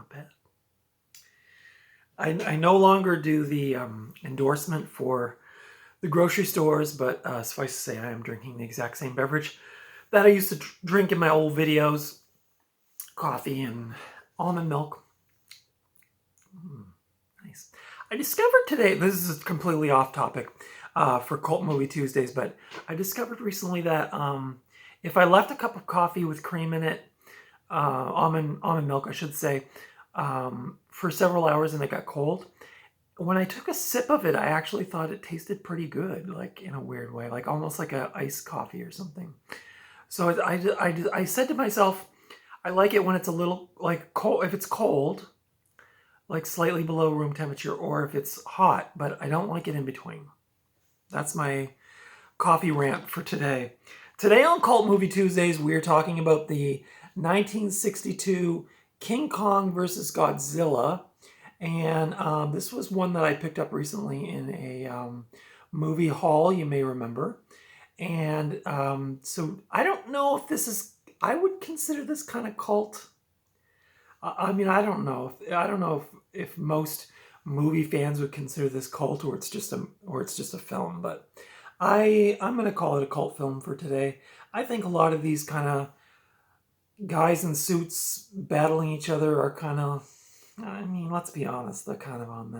not bad. I no longer do the endorsement for the grocery stores, but suffice to say I am drinking the exact same beverage that I used to drink in my old videos. Coffee and almond milk. Nice. I discovered today, this is completely off topic for Cult Movie Tuesdays, but I discovered recently that if I left a cup of coffee with cream in it, almond milk I should say, for several hours and it got cold, when I took a sip of it, I actually thought it tasted pretty good, like in a weird way, like almost like a iced coffee or something. So I said to myself, I like it when it's a little like cold, if it's cold, like slightly below room temperature, or if it's hot, but I don't like it in between. That's my coffee rant for today. Today on Cult Movie Tuesdays, we're talking about the 1962 King Kong versus Godzilla. And this was one that I picked up recently in a movie hall, you may remember. And so I don't know if this is, I would consider this kind of cult. I mean, I don't know if most movie fans would consider this cult, or it's just a film, but I'm going to call it a cult film for today. I think a lot of these kind of guys in suits battling each other are kind of, I mean, let's be honest, they're kind of on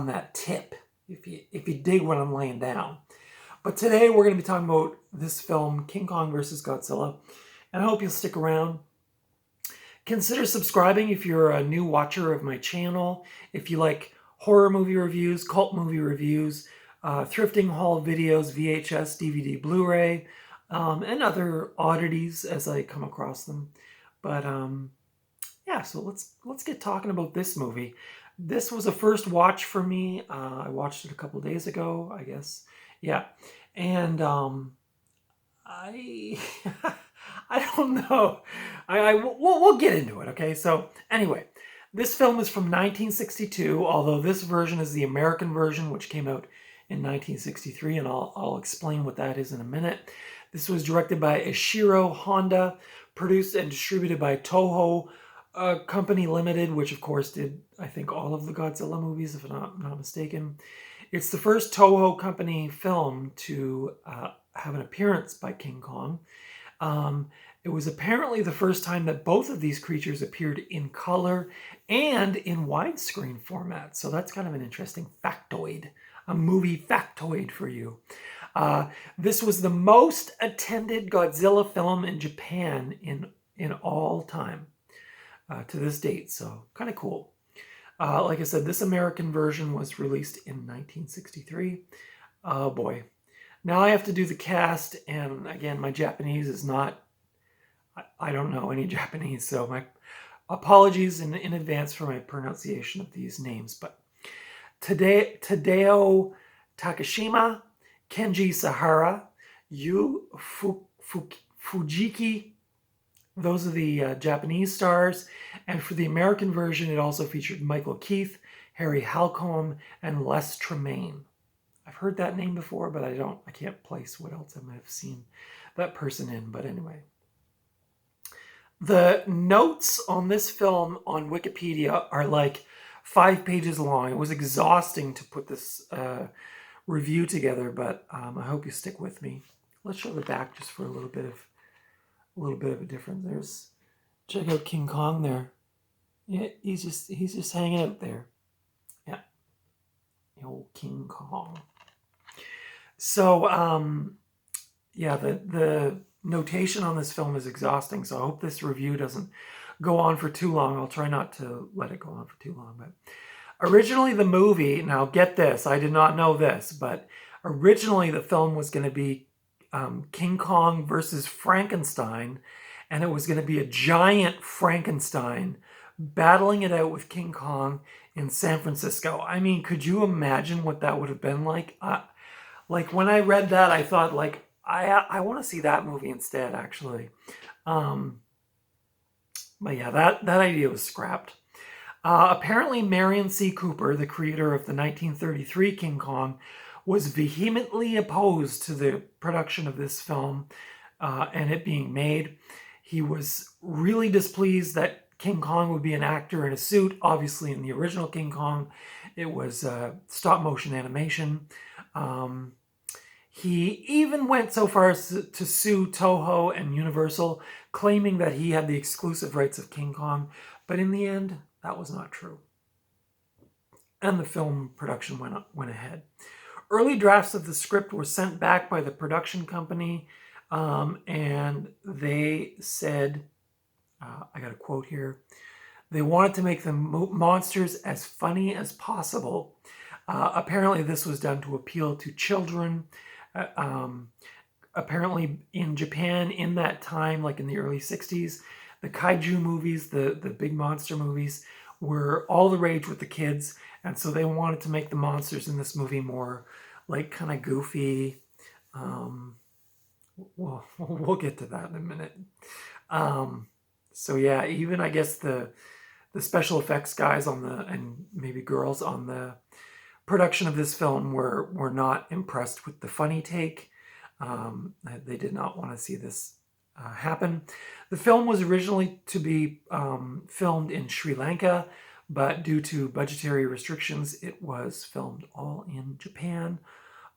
that tip, if you dig what I'm laying down. But today we're going to be talking about this film, King Kong versus Godzilla, and I hope you'll stick around. Consider subscribing if you're a new watcher of my channel. If you like horror movie reviews, cult movie reviews, thrifting haul videos, VHS, DVD, Blu-ray, and other oddities as I come across them. But yeah, so let's get talking about this movie. This was a first watch for me. I watched it a couple days ago, I guess. Yeah, and I I don't know. We'll get into it, okay? So anyway, this film is from 1962, although this version is the American version, which came out in 1963, and I'll explain what that is in a minute. This was directed by Ishirô Honda, produced and distributed by Toho Company Limited, which of course did, I think, all of the Godzilla movies, if I'm not mistaken. It's the first Toho Company film to have an appearance by King Kong. It was apparently the first time that both of these creatures appeared in color and in widescreen format. So that's kind of an interesting factoid, a movie factoid for you. This was the most attended Godzilla film in Japan in all time to this date. So kind of cool. Like I said, this American version was released in 1963. Oh boy. Now I have to do the cast, and again, my Japanese is not, I don't know any Japanese, so my apologies in advance for my pronunciation of these names. But Tadao Takashima, Kenji Sahara, Yu Fujiki, those are the Japanese stars. And for the American version, it also featured Michael Keith, Harry Halcombe, and Les Tremayne. I've heard that name before, but I can't place what else I might have seen that person in. But anyway, the notes on this film on Wikipedia are like 5 pages long. It was exhausting to put this review together, but I hope you stick with me. Let's show the back just for a little bit of a difference. Check out King Kong there. Yeah, he's just hanging out there. Yeah, the old King Kong. So yeah, the notation on this film is exhausting, so I hope this review doesn't go on for too long. I'll try not to let it go on for too long. But originally the movie, now get this, I did not know this, but originally the film was going to be King Kong versus Frankenstein, and it was going to be a giant Frankenstein battling it out with King Kong in San Francisco. I mean, could you imagine what that would have been like? Like when I read that, I thought, like, I want to see that movie instead, actually. But yeah, that idea was scrapped. Apparently, Marion C. Cooper, the creator of the 1933 King Kong, was vehemently opposed to the production of this film and it being made. He was really displeased that King Kong would be an actor in a suit. Obviously, in the original King Kong, it was stop motion animation. He even went so far as to sue Toho and Universal, claiming that he had the exclusive rights of King Kong. But in the end, that was not true. And the film production went ahead. Early drafts of the script were sent back by the production company, and they said, I got a quote here, they wanted to make the monsters as funny as possible. Apparently this was done to appeal to children. Apparently in Japan in that time, like in the early 60s, the kaiju movies, the big monster movies, were all the rage with the kids. And so they wanted to make the monsters in this movie more like kind of goofy. Well, we'll get to that in a minute. So yeah, even I guess the special effects guys and maybe girls on the production of this film were not impressed with the funny take. They did not want to see this happen. The film was originally to be filmed in Sri Lanka, but due to budgetary restrictions, it was filmed all in Japan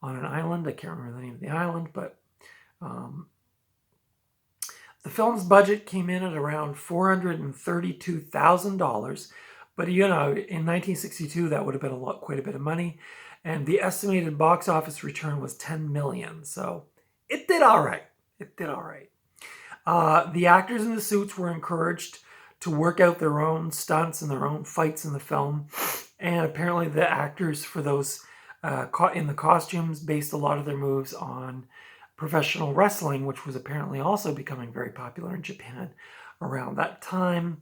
on an island. I can't remember the name of the island, but the film's budget came in at around $432,000. But, you know, in 1962, that would have been quite a bit of money. And the estimated box office return was $10 million. So it did all right. It did all right. The actors in the suits were encouraged to work out their own stunts and their own fights in the film. And apparently the actors for those in the costumes based a lot of their moves on professional wrestling, which was apparently also becoming very popular in Japan around that time.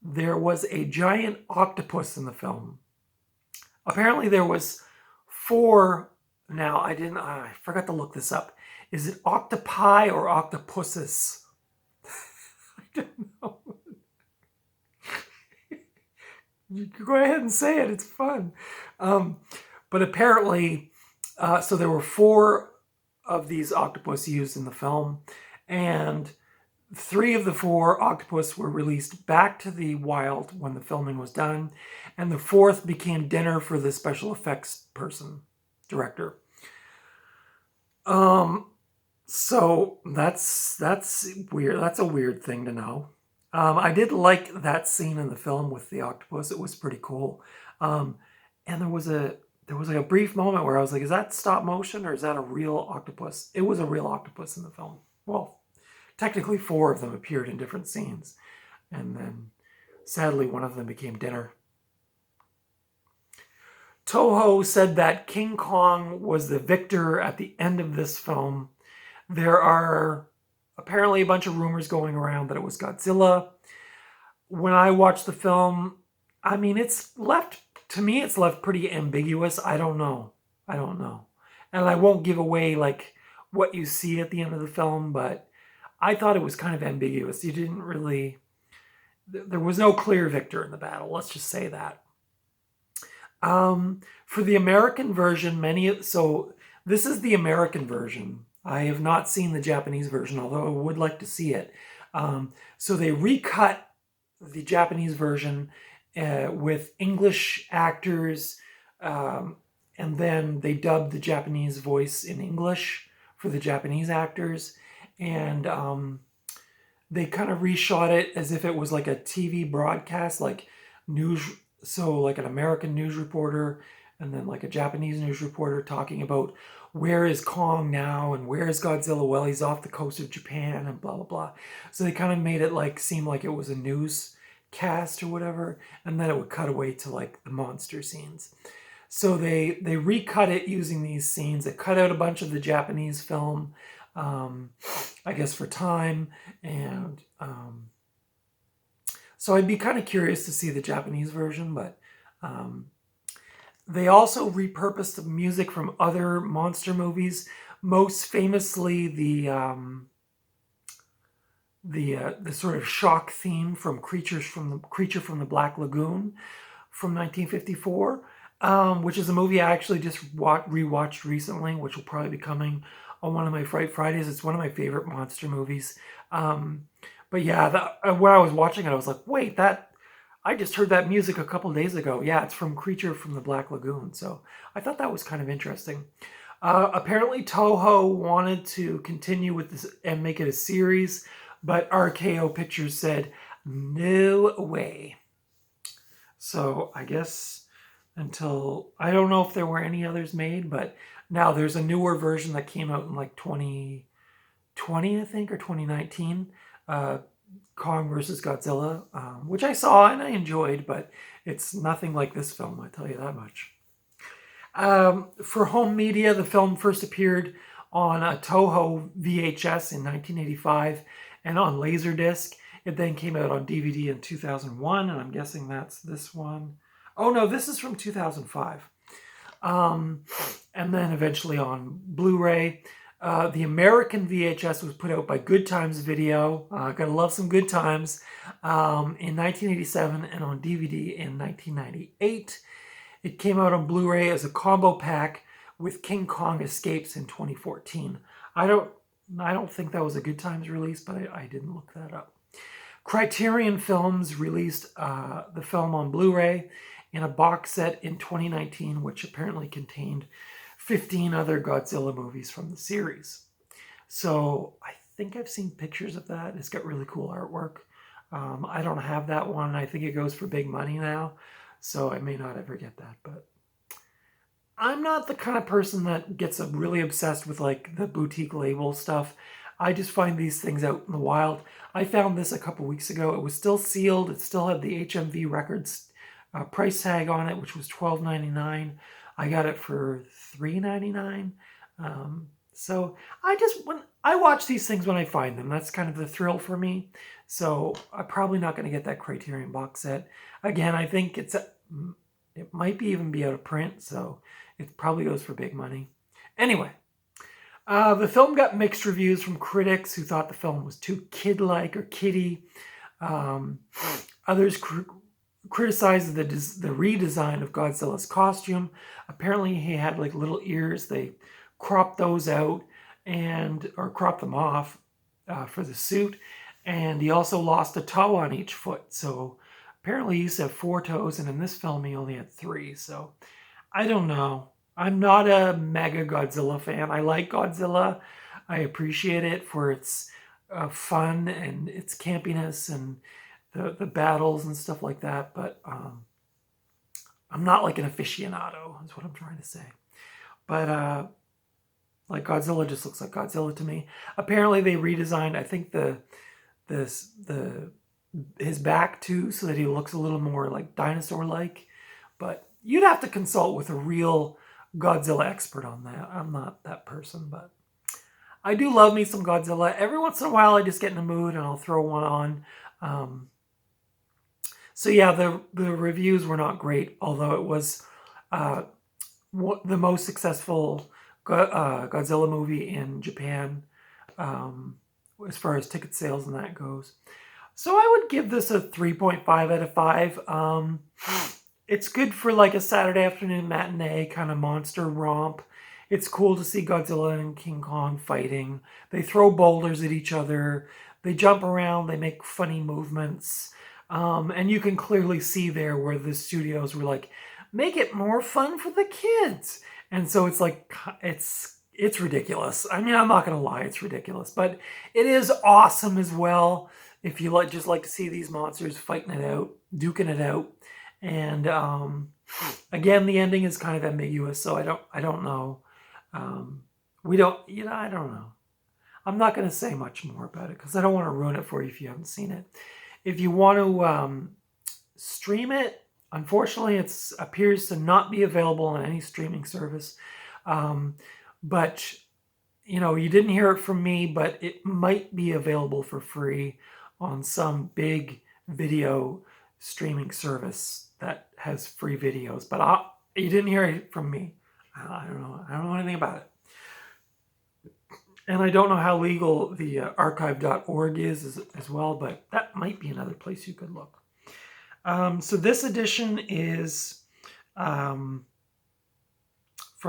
There was a giant octopus in the film. Apparently there was 4. Now I forgot to look this up. Is it octopi or octopuses? I don't know. You can go ahead and say it. It's fun. But apparently, so there were 4 of these octopus used in the film, and 3 of the 4 octopus were released back to the wild when the filming was done, and the 4th became dinner for the special effects director. So that's weird. That's a weird thing to know. I did like that scene in the film with the octopus. It was pretty cool. And there was like a brief moment where I was like, is that stop motion or is that a real octopus? It was a real octopus in the film. Well, technically 4 of them appeared in different scenes. And then sadly, one of them became dinner. Toho said that King Kong was the victor at the end of this film. There are apparently a bunch of rumors going around that it was Godzilla. When I watched the film, I mean, it's left pretty ambiguous. I don't know. And I won't give away like what you see at the end of the film, but I thought it was kind of ambiguous. There was no clear victor in the battle. Let's just say that. For the American version, this is the American version. I have not seen the Japanese version, although I would like to see it. So they recut the Japanese version with English actors, and then they dubbed the Japanese voice in English for the Japanese actors, and they kind of reshot it as if it was like a TV broadcast, like news. So like an American news reporter and then like a Japanese news reporter talking about where is Kong now and where is Godzilla? Well, he's off the coast of Japan and blah, blah, blah. So they kind of made it like seem like it was a newscast or whatever. And then it would cut away to like the monster scenes. So they recut it using these scenes. They cut out a bunch of the Japanese film, I guess for time. And so I'd be kind of curious to see the Japanese version, but they also repurposed the music from other monster movies, most famously the sort of shock theme from Creature from the Black Lagoon from 1954, which is a movie I actually just rewatched recently, which will probably be coming on one of my Fright Fridays. It's one of my favorite monster movies. But yeah, when I was watching it, I was like, wait, I just heard that music a couple days ago. Yeah, it's from Creature from the Black Lagoon. So I thought that was kind of interesting. Apparently, Toho wanted to continue with this and make it a series, but RKO Pictures said, no way. So I guess I don't know if there were any others made, but now there's a newer version that came out in like 2020, I think, or 2019. Kong versus Godzilla, which I saw and I enjoyed, but it's nothing like this film, I tell you that much. For home media, the film first appeared on a Toho VHS in 1985 and on Laserdisc. It then came out on DVD in 2001, and I'm guessing that's this one. Oh no, this is from 2005. And then eventually on Blu-ray. The American VHS was put out by Good Times Video. Gotta love some Good Times. In 1987 and on DVD in 1998. It came out on Blu-ray as a combo pack with King Kong Escapes in 2014. I don't think that was a Good Times release, but I didn't look that up. Criterion Films released the film on Blu-ray in a box set in 2019, which apparently contained 15 other Godzilla movies from the series. So I think I've seen pictures of that. It's got really cool artwork. I don't have that one. I think it goes for big money now, so I may not ever get that. But I'm not the kind of person that gets really obsessed with like the boutique label stuff. I just find these things out in the wild. I found this a couple weeks ago. It was still sealed. It still had the HMV Records price tag on it, which was $12.99. I got it for $3.99. So when I watch these things when I find them, that's kind of the thrill for me. So I'm probably not going to get that Criterion box set. Again, I think it might even be out of print, so it probably goes for big money. Anyway, the film got mixed reviews from critics who thought the film was too kid-like or kiddie. Others criticized the redesign of Godzilla's costume. Apparently he had like little ears. They cropped those out or cropped them off for the suit. And he also lost a toe on each foot. So apparently he used to have 4 toes, and in this film he only had 3. So I don't know. I'm not a mega Godzilla fan. I like Godzilla. I appreciate it for its fun and its campiness and the battles and stuff like that, but I'm not like an aficionado, is what I'm trying to say. But like Godzilla just looks like Godzilla to me. Apparently they redesigned, I think his back too, so that he looks a little more like dinosaur-like. But you'd have to consult with a real Godzilla expert on that. I'm not that person, but I do love me some Godzilla. Every once in a while I just get in the mood and I'll throw one on. So yeah, the reviews were not great, although it was the most successful Godzilla movie in Japan as far as ticket sales and that goes. So I would give this a 3.5 out of 5. It's good for like a Saturday afternoon matinee kind of monster romp. It's cool to see Godzilla and King Kong fighting. They throw boulders at each other. They jump around. They make funny movements. And you can clearly see there where the studios were like, make it more fun for the kids. And so it's like, it's ridiculous. I mean, I'm not going to lie, it's ridiculous. But it is awesome as well if you just like to see these monsters fighting it out, duking it out. And again, the ending is kind of ambiguous, so I don't know. I don't know. I'm not going to say much more about it because I don't want to ruin it for you if you haven't seen it. If you want to stream it, unfortunately, it appears to not be available on any streaming service. But, you didn't hear it from me, but it might be available for free on some big video streaming service that has free videos. But you didn't hear it from me. I don't know. I don't know anything about it. And I don't know how legal the archive.org is as well, but that might be another place you could look. So this edition is from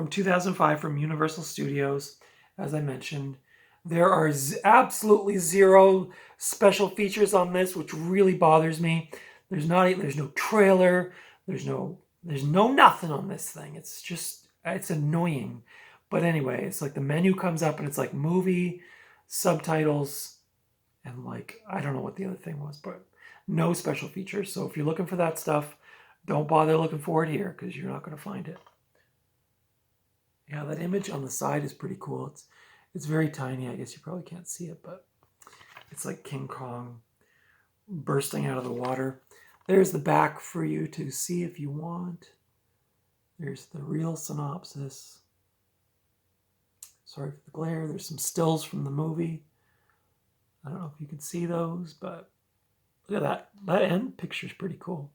2005 from Universal Studios, as I mentioned. There are absolutely zero special features on this, which really bothers me. There's no trailer. There's no nothing on this thing. It's annoying. But anyway, it's like the menu comes up and it's like movie, subtitles, and like, I don't know what the other thing was, but no special features. So if you're looking for that stuff, don't bother looking for it here because you're not going to find it. Yeah, that image on the side is pretty cool. It's very tiny. I guess you probably can't see it, but it's like King Kong bursting out of the water. There's the back for you to see if you want. There's the real synopsis. Sorry for the glare. There's some stills from the movie. I don't know if you can see those, but look at that. That end picture's pretty cool.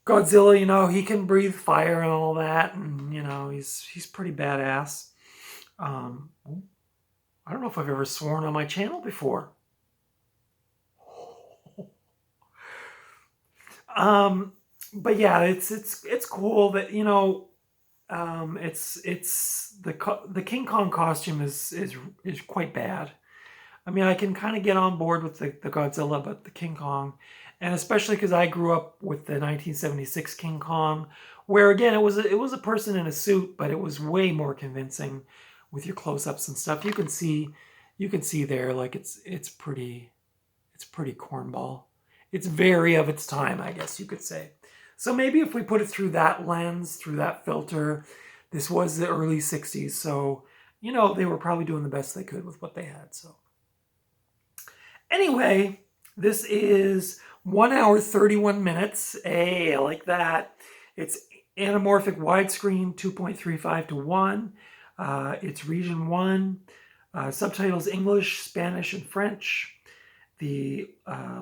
Godzilla, you know, he can breathe fire and all that, and you know, he's pretty badass. I don't know if I've ever sworn on my channel before. But yeah, it's cool that, you know, it's the King Kong costume is quite bad. I mean, I can kind of get on board with the Godzilla, but the King Kong, and especially because I grew up with the 1976 King Kong, where again it was a person in a suit, but it was way more convincing with your close-ups and stuff. You can see there, like it's pretty cornball. It's very of its time, I guess you could say. So maybe if we put it through that lens, through that filter, this was the early 60s, so you know they were probably doing the best they could with what they had. So anyway, this is 1 hour 31 minutes. Hey, I like that. It's anamorphic widescreen 2.35 to 1. It's region 1. Subtitles English, Spanish, and French. The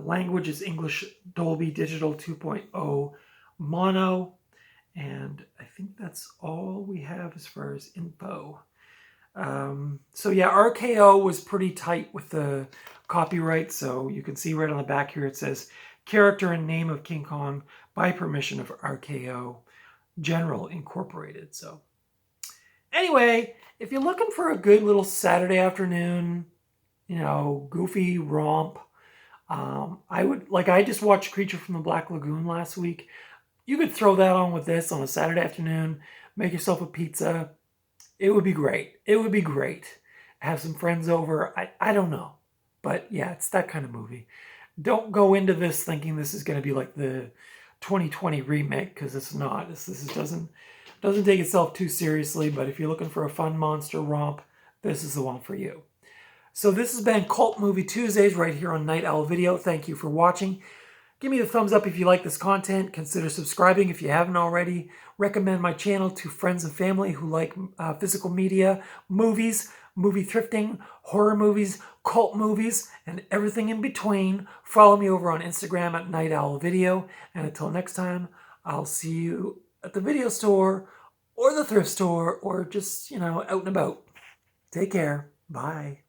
language is English Dolby Digital 2.0 mono. And I think that's all we have as far as info. So yeah, RKO was pretty tight with the copyright. So you can see right on the back here, it says character and name of King Kong by permission of RKO General Incorporated. So anyway, if you're looking for a good little Saturday afternoon, you know, goofy romp, I just watched Creature from the Black Lagoon last week. You could throw that on with this on a Saturday afternoon, make yourself a pizza. It would be great. It would be great. Have some friends over. I don't know. But yeah, it's that kind of movie. Don't go into this thinking this is going to be like the 2020 remake, because it's not. This doesn't take itself too seriously, but if you're looking for a fun monster romp, this is the one for you. So this has been Cult Movie Tuesdays right here on Night Owl Video. Thank you for watching. Give me the thumbs up if you like this content. Consider subscribing if you haven't already. Recommend my channel to friends and family who like physical media, movies, movie thrifting, horror movies, cult movies, and everything in between. Follow me over on Instagram at Night Owl Video. And until next time, I'll see you at the video store or the thrift store or just, you know, out and about. Take care. Bye.